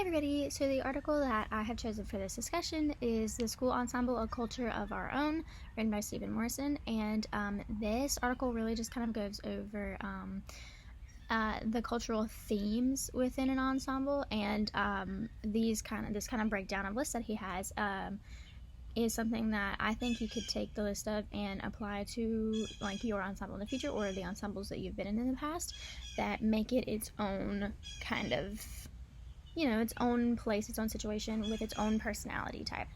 everybody, so the article that I have chosen for this discussion is The School Ensemble, A Culture of Our Own, written by Stephen Morrison, and this article really just kind of goes over the cultural themes within an ensemble, and this kind of breakdown of lists that he has is something that I think you could take the list of and apply to like your ensemble in the future, or the ensembles that you've been in the past, that make it its own kind of, its own place, its own situation with its own personality type.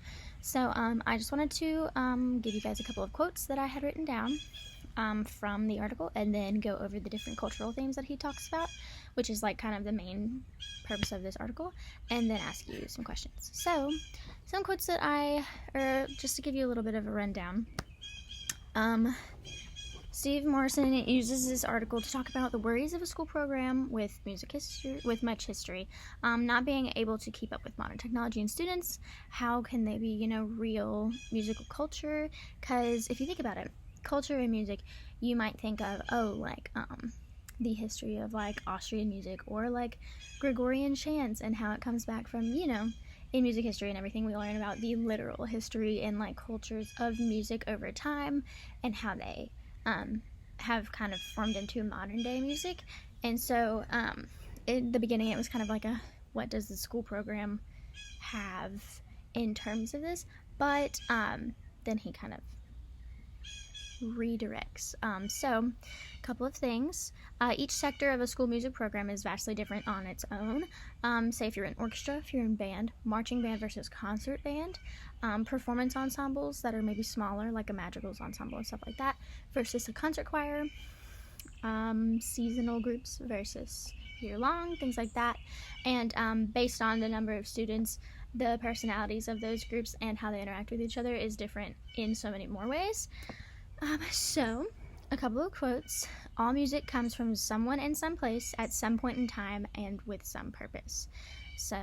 So I just wanted to give you guys a couple of quotes that I had written down from the article, and then go over the different cultural themes that he talks about, which is like kind of the main purpose of this article, and then ask you some questions. So some quotes that just to give you a little bit of a rundown. Steve Morrison uses this article to talk about the worries of a school program with much history, not being able to keep up with modern technology and students. How can they be, real musical culture? Because if you think about it, culture and music, you might think of, the history of like Austrian music, or like Gregorian chants, and how it comes back from, in music history and everything, we learn about the literal history and like cultures of music over time, and how they have kind of formed into modern day music. And so in the beginning, it was kind of like what does the school program have in terms of this? But then he kind of redirects. So a couple of things. Each sector of a school music program is vastly different on its own. Say if you're in orchestra, if you're in band, marching band versus concert band, performance ensembles that are maybe smaller, like a madrigals ensemble and stuff like that, versus a concert choir, seasonal groups versus year-long, things like that. And based on the number of students, the personalities of those groups and how they interact with each other is different in so many more ways. So, a couple of quotes. All music comes from someone in some place at some point in time and with some purpose. So,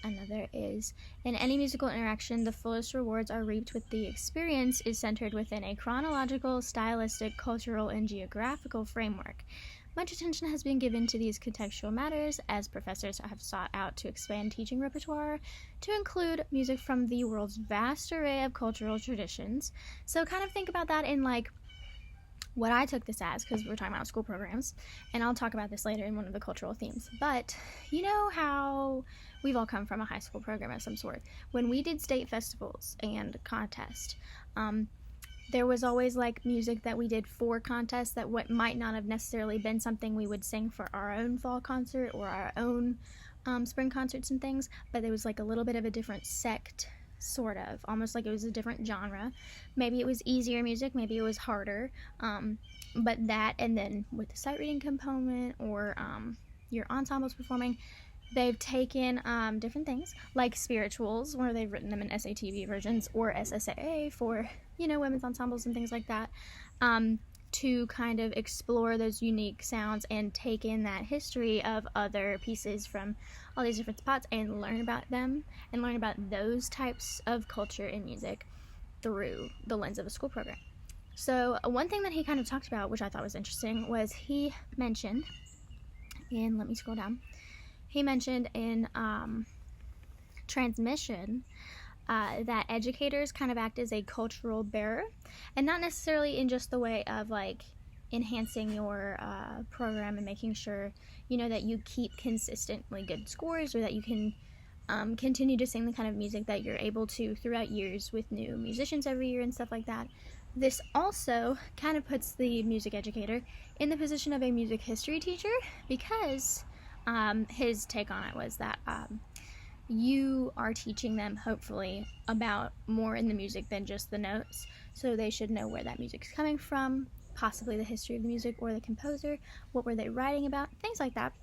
another is, in any musical interaction, the fullest rewards are reaped with the experience is centered within a chronological, stylistic, cultural, and geographical framework. Much attention has been given to these contextual matters as professors have sought out to expand teaching repertoire to include music from the world's vast array of cultural traditions. So kind of think about that in like what I took this as, because we're talking about school programs, and I'll talk about this later in one of the cultural themes. But you know how we've all come from a high school program of some sort. When we did state festivals and contests, there was always like music that we did for contests that what might not have necessarily been something we would sing for our own fall concert or our own spring concerts and things, but there was like a little bit of a different sect, sort of, almost like it was a different genre. Maybe it was easier music, maybe it was harder, but that, and then with the sight reading component, or your ensembles performing, they've taken different things like spirituals, where they've written them in SATB versions, or SSAA for women's ensembles and things like that, to kind of explore those unique sounds and take in that history of other pieces from all these different spots and learn about them and learn about those types of culture in music through the lens of a school program. So one thing that he kind of talked about, which I thought was interesting, was he mentioned in, let me scroll down, he mentioned in transmission that educators kind of act as a cultural bearer, and not necessarily in just the way of like enhancing your program and making sure that you keep consistently good scores, or that you can continue to sing the kind of music that you're able to throughout years with new musicians every year and stuff like that. This also kind of puts the music educator in the position of a music history teacher, because his take on it was that you are teaching them, hopefully, about more in the music than just the notes. So they should know where that music's coming from, possibly the history of the music or the composer, what were they writing about, things like that.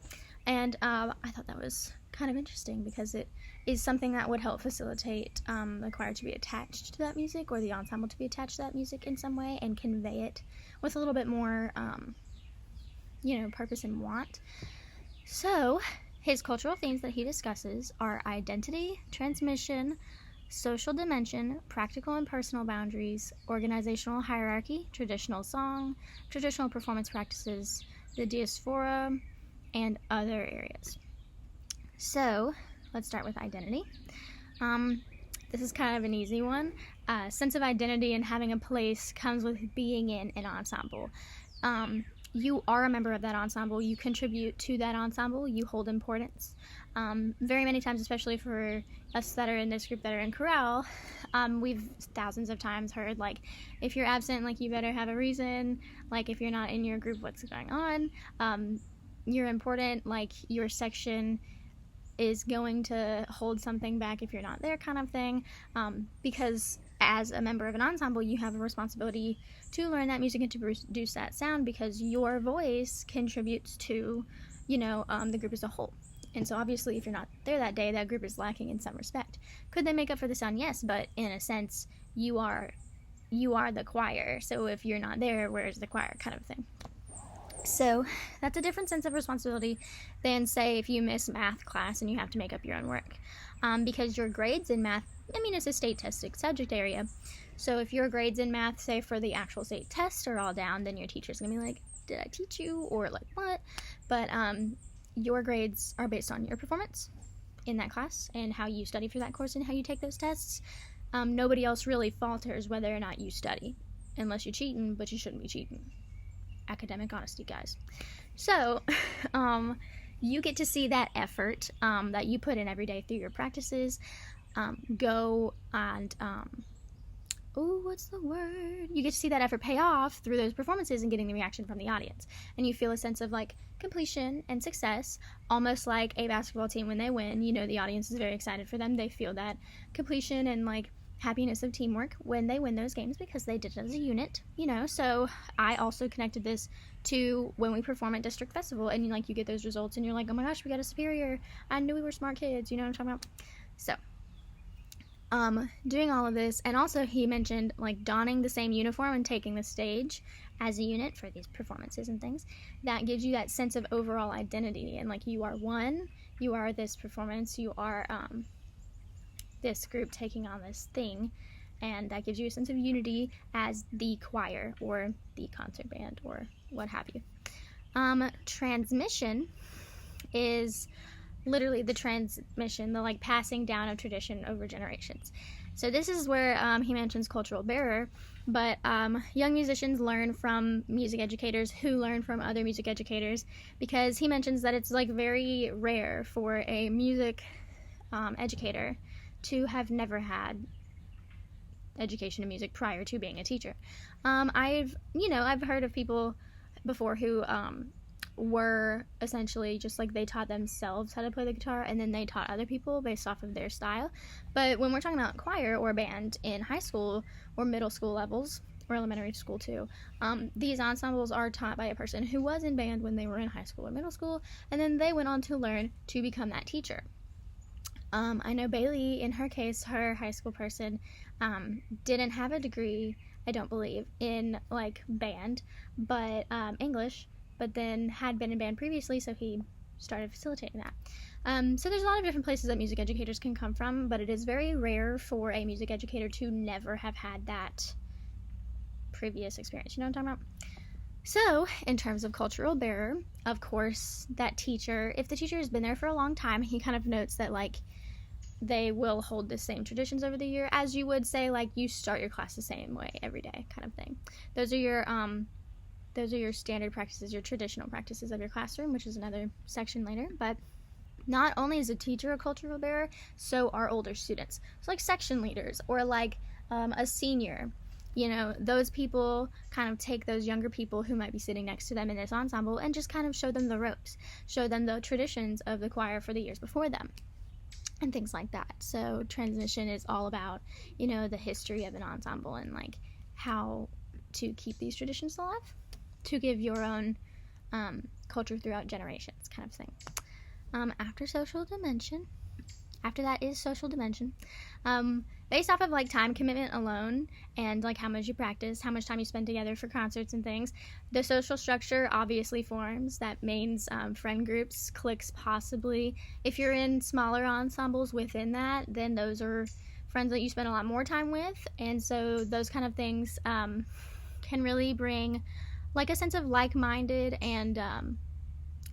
And I thought that was kind of interesting, because it is something that would help facilitate the choir to be attached to that music, or the ensemble to be attached to that music in some way, and convey it with a little bit more, purpose and want. So his cultural themes that he discusses are identity, transmission, social dimension, practical and personal boundaries, organizational hierarchy, traditional song, traditional performance practices, the diaspora, and other areas. So let's start with identity. This is kind of an easy one. Sense of identity and having a place comes with being in an ensemble. You are a member of that ensemble. You contribute to that ensemble. You hold importance. Very many times, especially for us that are in this group that are in choral, we've thousands of times heard, like, if you're absent, like, you better have a reason. Like, if you're not in your group, what's going on? You're important. Like, your section is going to hold something back if you're not there, kind of thing, because as a member of an ensemble, you have a responsibility to learn that music and to produce that sound, because your voice contributes to, the group as a whole. And so obviously, if you're not there that day, that group is lacking in some respect. Could they make up for the sound? Yes, but in a sense, you are the choir. So if you're not there, where's the choir, kind of thing. So that's a different sense of responsibility than, say, if you miss math class and you have to make up your own work. Because your grades in math, it's a state tested subject area. So if your grades in math, say, for the actual state test are all down, then your teacher's going to be like, did I teach you? Or like, what? But your grades are based on your performance in that class and how you study for that course and how you take those tests. Nobody else really falters whether or not you study, unless you're cheating, but you shouldn't be cheating. Academic honesty, guys. So you get to see that effort that you put in every day through your practices go and what's the word? You get to see that effort pay off through those performances and getting the reaction from the audience. And you feel a sense of, like, completion and success, almost like a basketball team when they win. The audience is very excited for them. They feel that completion and, like, happiness of teamwork when they win those games because they did it as a unit, So I also connected this to when we perform at District Festival, and, you get those results and you're like, oh my gosh, we got a superior. I knew we were smart kids, you know what I'm talking about? So doing all of this, and also he mentioned, like, donning the same uniform and taking the stage as a unit for these performances and things, that gives you that sense of overall identity, and, like, you are one, you are this performance, you are this group taking on this thing, and that gives you a sense of unity as the choir or the concert band or what have you. Transmission is literally the transmission, the, like, passing down of tradition over generations. So this is where he mentions cultural bearer, but young musicians learn from music educators who learn from other music educators, because he mentions that it's, like, very rare for a music educator to have never had education in music prior to being a teacher. I've heard of people before who were essentially just, like, they taught themselves how to play the guitar and then they taught other people based off of their style. But when we're talking about choir or band in high school or middle school levels, or elementary school too, these ensembles are taught by a person who was in band when they were in high school or middle school, and then they went on to learn to become that teacher. I know Bailey, in her case, her high school person, didn't have a degree, I don't believe, in, like, band, but English, but then had been in band previously, so he started facilitating that. So there's a lot of different places that music educators can come from, but it is very rare for a music educator to never have had that previous experience. You know what I'm talking about? So, in terms of cultural bearer, of course, that teacher, if the teacher has been there for a long time, he kind of notes that, like, they will hold the same traditions over the year, as you would say, like, you start your class the same way every day, kind of thing. Those are your standard practices, your traditional practices of your classroom, which is another section later. But not only is a teacher a cultural bearer, so are older students. So, like, section leaders or, like, a senior. Those people kind of take those younger people who might be sitting next to them in this ensemble and just kind of show them the ropes, show them the traditions of the choir for the years before them, and things like that. So transmission is all about, the history of an ensemble and, like, how to keep these traditions alive, to give your own culture throughout generations, kind of thing. After that is social dimension. Based off of, like, time commitment alone and, like, how much you practice, how much time you spend together for concerts and things, the social structure obviously forms. That means friend groups, cliques possibly. If you're in smaller ensembles within that, then those are friends that you spend a lot more time with, and so those kind of things can really bring, like, a sense of like-minded and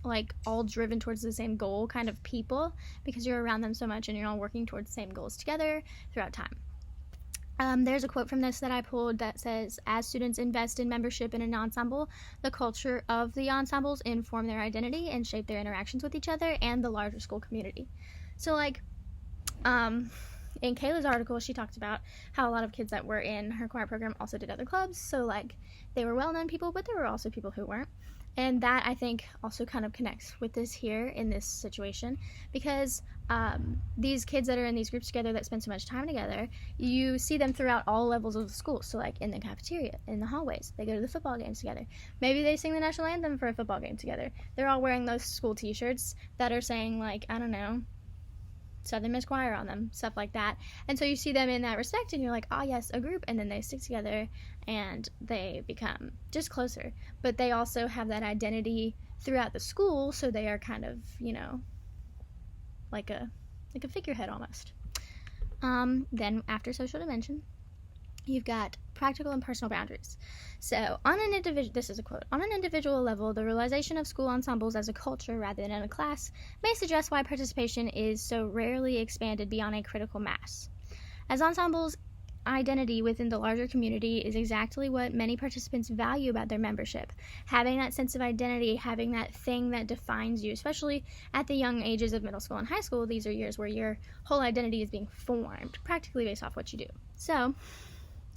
like all driven towards the same goal kind of people, because you're around them so much and you're all working towards the same goals together throughout time. There's a quote from this that I pulled that says, as students invest in membership in an ensemble, the culture of the ensembles inform their identity and shape their interactions with each other and the larger school community. So like, in Kayla's article, she talked about how a lot of kids that were in her choir program also did other clubs. So like, they were well-known people, but there were also people who weren't. And that, I think, also kind of connects with this here in this situation, because these kids that are in these groups together that spend so much time together, you see them throughout all levels of the school. So like in the cafeteria, in the hallways, they go to the football games together. Maybe they sing the national anthem for a football game together. They're all wearing those school t-shirts that are saying like, I don't know, Southern Miss Choir on them, stuff like that. And so you see them in that respect and you're like, oh yes, a group, and then they stick together and they become just closer. But they also have that identity throughout the school, so they are kind of, you know, like a figurehead almost. Then after social dimension, you've got practical and personal boundaries. So on an individual, this is a quote, on an individual level, the realization of school ensembles as a culture rather than a class may suggest why participation is so rarely expanded beyond a critical mass. As ensembles, identity within the larger community is exactly what many participants value about their membership. Having that sense of identity, having that thing that defines you, especially at the young ages of middle school and high school, these are years where your whole identity is being formed, practically based off what you do. So,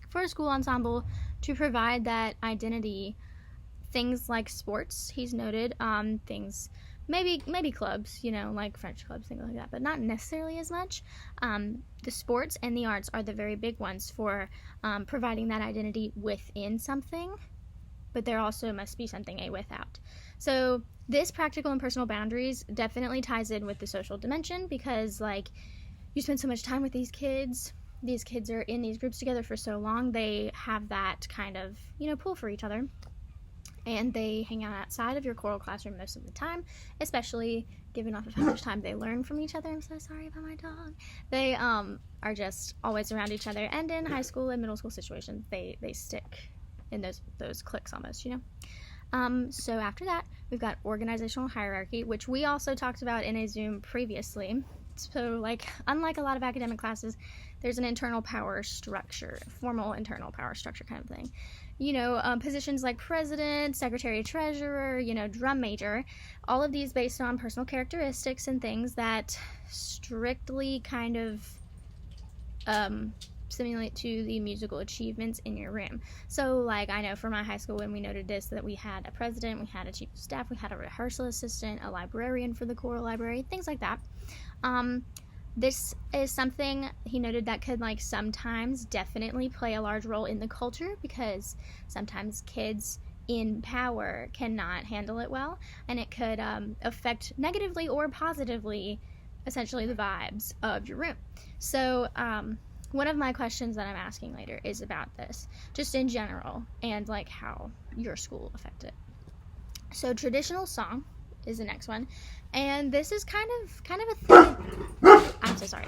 for a school ensemble to provide that identity, things like sports, he's noted, things, maybe clubs, you know, like French clubs, things like that, but not necessarily as much. The sports and the arts are the very big ones for providing that identity within something, but there also must be something a without. So this practical and personal boundaries definitely ties in with the social dimension, because like, you spend so much time with these kids are in these groups together for so long, they have that kind of, you know, pull for each other. And they hang out outside of your choral classroom most of the time, especially given off of how much time they learn from each other. I'm so sorry about my dog. They are just always around each other. And in high school and middle school situations, they stick in those cliques almost, you know. So after that, we've got organizational hierarchy, which we also talked about in a Zoom previously. So like, unlike a lot of academic classes, there's an internal power structure, formal internal power structure kind of thing. You know, positions like president, secretary, treasurer, you know, drum major, all of these based on personal characteristics and things that strictly kind of simulate to the musical achievements in your room. So like, I know for my high school, when we noted this, that we had a president, we had a chief of staff, we had a rehearsal assistant, a librarian for the choral library, things like that. This is something he noted that could like sometimes definitely play a large role in the culture, because sometimes kids in power cannot handle it well, and it could affect negatively or positively essentially the vibes of your room. So one of my questions that I'm asking later is about this, just in general, and like how your school affected it. So traditional song is the next one, and this is kind of a thing. I'm so sorry.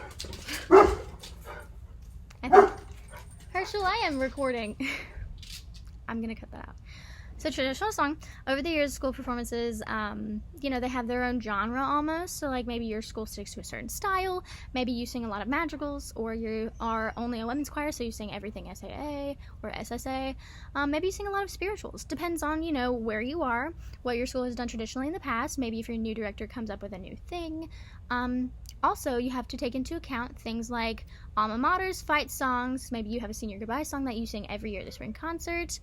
Herschel, I am recording. I'm gonna cut that out. So traditional song, over the years, school performances, you know, they have their own genre almost. So like, maybe your school sticks to a certain style. Maybe you sing a lot of madrigals, or you are only a women's choir, so you sing everything SAA or SSA. Maybe you sing a lot of spirituals. Depends on, you know, where you are, what your school has done traditionally in the past. Maybe if your new director comes up with a new thing. Also, you have to take into account things like alma maters, fight songs. Maybe you have a senior goodbye song that you sing every year at the spring concert.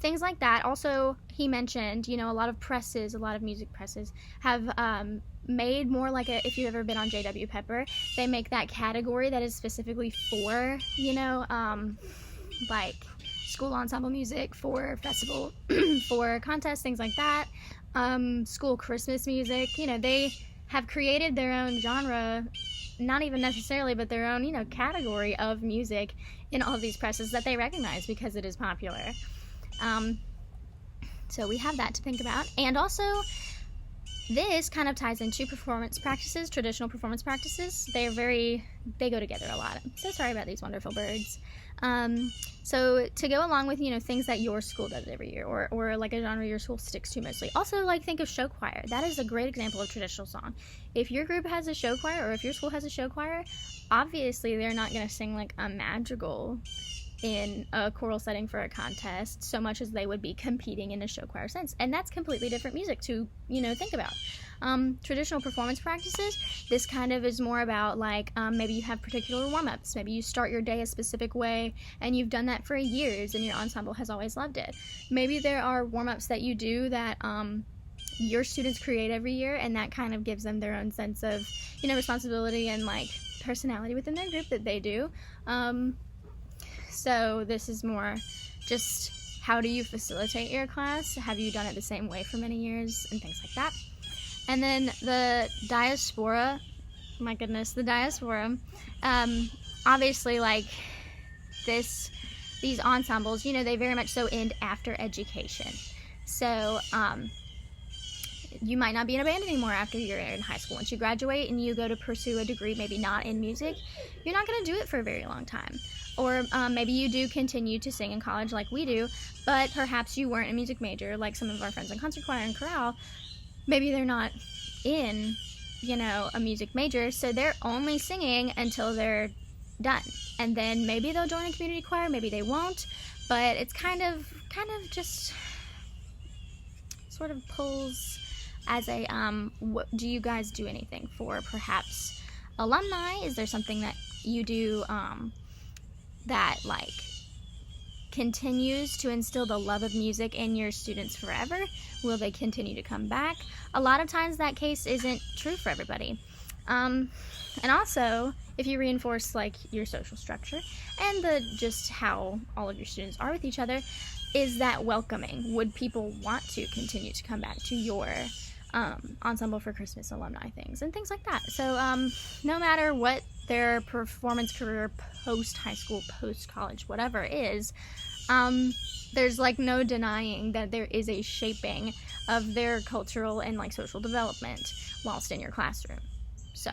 Things like that. Also, he mentioned, you know, a lot of music presses have made more like if you've ever been on J.W. Pepper, they make that category that is specifically for, you know, like school ensemble music, for festival, for contests, things like that. School Christmas music, you know, they have created their own genre, not even necessarily, but their own, you know, category of music in all of these presses that they recognize because it is popular. So we have that to think about. And also, this kind of ties into performance practices, traditional performance practices. They go together a lot. I'm so sorry about these wonderful birds. So to go along with, things that your school does every year, or like a genre your school sticks to mostly. Also, like, think of show choir. That is a great example of traditional song. If your group has a show choir, or if your school has a show choir, obviously they're not going to sing like a madrigal in a choral setting for a contest so much as they would be competing in a show choir sense, and that's completely different music to think about. Traditional performance practices, this kind of is more about like maybe you have particular warm-ups, maybe you start your day a specific way and you've done that for years and your ensemble has always loved it. Maybe there are warm-ups that you do that your students create every year, and that kind of gives them their own sense of responsibility and like personality within their group that they do. So this is more just how do you facilitate your class? Have you done it the same way for many years and things like that? And then the diaspora, my goodness, the diaspora, obviously like these ensembles, they very much so end after education. So you might not be in a band anymore after you're in high school. Once you graduate and you go to pursue a degree, maybe not in music, you're not going to do it for a very long time. Or maybe you do continue to sing in college like we do, but perhaps you weren't a music major like some of our friends in concert choir and chorale. Maybe they're not in, a music major, so they're only singing until they're done. And then maybe they'll join a community choir, maybe they won't, but it's kind of just sort of pulls as a, do you guys do anything for perhaps alumni? Is there something that you do that like continues to instill the love of music in your students forever? Will they continue to come back? A lot of times that case isn't true for everybody. And also, if you reinforce like your social structure and just how all of your students are with each other, is that welcoming? Would people want to continue to come back to your ensemble for Christmas alumni things and things like that? So no matter what their performance career post high school, post college, whatever is, there's like no denying that there is a shaping of their cultural and like social development whilst in your classroom. So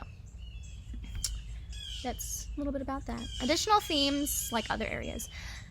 that's a little bit about that. Additional themes like other areas.